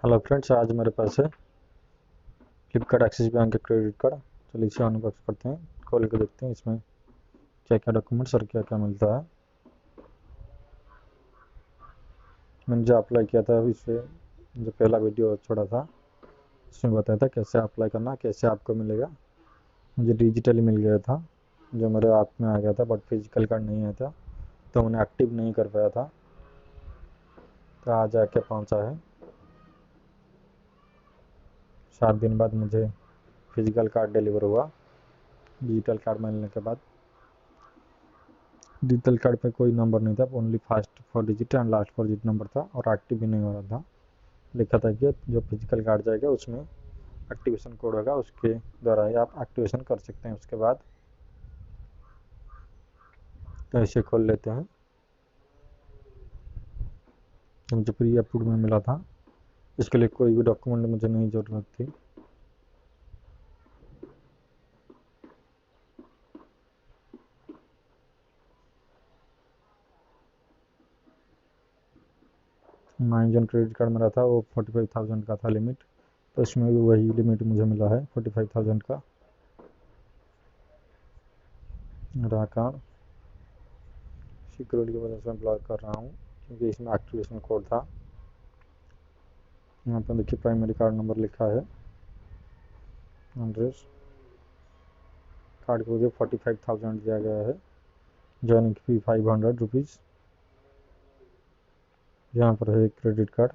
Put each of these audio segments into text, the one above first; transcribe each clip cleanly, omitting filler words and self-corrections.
Hello friends, आज मेरे पास है फ्लिपकार्ट एक्सिस बैंक का क्रेडिट कार्ड। चलिए इसे अनबॉक्स करते हैं, खोल के देखते हैं इसमें क्या क्या डॉक्यूमेंट्स और क्या क्या मिलता है। मैंने जो अप्लाई किया था इसे, जो पहला वीडियो छोड़ा था उसमें बताया था कैसे अप्लाई करना, कैसे आपको मिलेगा। मुझे डिजिटली मिल गया था, जो मेरे ऐप में आ गया था, बट फिजिकल कार्ड नहीं आया था, तो मैंने एक्टिव नहीं कर पाया था। तो आज आके पहुँचा है। 7 दिन बाद मुझे फिजिकल कार्ड डिलीवर हुआ। डिजिटल कार्ड मिलने के बाद डिजिटल कार्ड पे कोई नंबर नहीं था, only first 4 digit and last 4 digit number था, और एक्टिव भी नहीं हो रहा था। लिखा था कि जो फिजिकल कार्ड जाएगा उसमें एक्टिवेशन कोड होगा, उसके द्वारा ही आप एक्टिवेशन कर सकते हैं। उसके बाद तो इसे खोल लेते हैं। मुझे प्री अप्रूव में मिला था, इसके लिए कोई भी डॉक्यूमेंट मुझे नहीं ज़रूरत थी। जन क्रेडिट कार्ड मेरा था, वो 45,000 का था लिमिट, तो इसमें भी वही लिमिट मुझे मिला है 45,000 का। रहा कार्ड सिक्योरिटी की वजह से मैं ब्लॉक कर रहा हूँ, क्योंकि इसमें एक्टिवेशन कोड था। यहाँ पर देखिए प्राइमरी कार्ड नंबर लिखा है, एड्रेस। कार्ड को मुझे 45,000 दिया गया है, ज्वाइनिंग फी 500 रुपीज़। यहाँ पर है क्रेडिट कार्ड,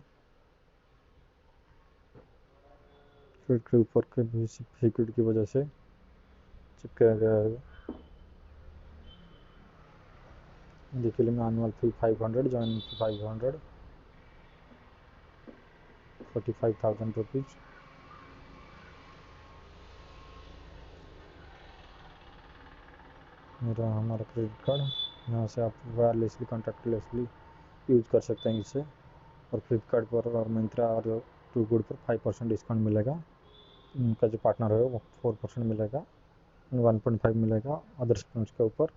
क्रेडिट के ऊपर के भी सिक्योरिटी की वजह से चिपकाया गया है। देखिए में एनुअल फी 500, ज्वाइनिंग फी 500, 45,000 रुपीज़। मेरा हमारा क्रेडिट कार्ड, यहाँ से आप वायरलेसली कॉन्टैक्टलेसली यूज़ कर सकते हैं इसे। और फ्लिपकार्ट पर और मिंत्रा और टू गुड पर 5% डिस्काउंट मिलेगा। उनका जो पार्टनर है वो 4% मिलेगा, 1.5 मिलेगा अदर्स फ्रेंड्स के ऊपर।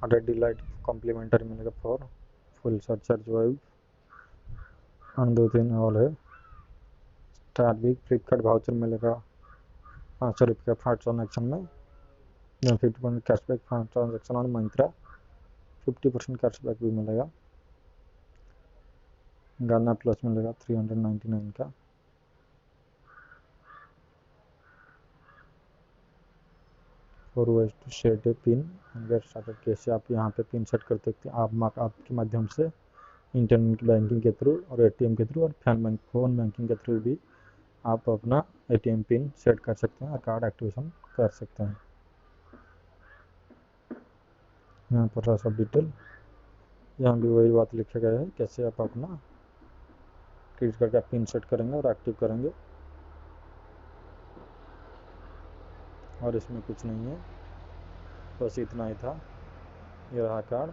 100 डिलाइट कॉम्प्लीमेंटरी मिलेगा फॉर फुल चार्ज वाइव, और 2-3 और है। स्टार भी फ्लिपकार्ट वाउचर मिलेगा 500 रुपये का फास्ट ट्रांजेक्शन में, 50% कैशबैक फास्ट ट्रांजेक्शन। और मिंत्रा 50% कैशबैक भी मिलेगा। गाना प्लस मिलेगा 399 का। और ways to set a pin and get started, कैसे आप यहाँ पे पिन सेट कर सकते हैं आप आपके माध्यम से, इंटरनेट बैंकिंग के थ्रू और एटीएम के थ्रू और फोन बैंकिंग के थ्रू भी आप अपना एटीएम पिन सेट कर सकते हैं और कार्ड एक्टिवेशन कर सकते हैं। यहाँ पर रहा सब डिटेल, यहाँ भी वही बात लिखा गया है कैसे आप अपना क्रेडिट कार्ड का पिन सेट करेंगे और एक्टिव करेंगे। और इसमें कुछ नहीं है, बस इतना ही था। ये रहा कार्ड।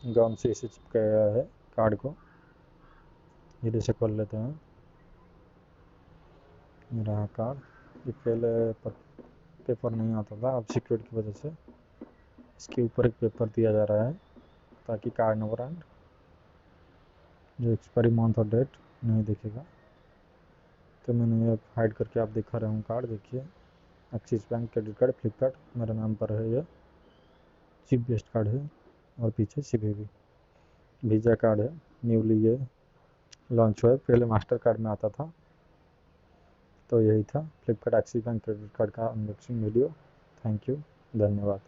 गम से इसे चिपकाया गया है कार्ड को। ये से खोल लेते हैं। ये रहा कार्ड। ये पहले पर पेपर नहीं आता था, अब सिक्योरिटी की वजह से इसके ऊपर एक पेपर दिया जा रहा है, ताकि कार्ड नंबर एंड जो एक्सपायरी मंथ और डेट नहीं दिखेगा। तो मैंने ये हाइड करके आप दिखा रहा हूँ कार्ड। देखिए axis bank credit card Flipkart मेरे नाम पर है, ये चिप बेस्ड कार्ड है। और पीछे सीवीवी वीज़ा कार्ड है, न्यूली ये लॉन्च हुआ है, पहले मास्टर कार्ड में आता था। तो यही था Flipkart axis bank credit card का अनबॉक्सिंग वीडियो। थैंक यू, धन्यवाद।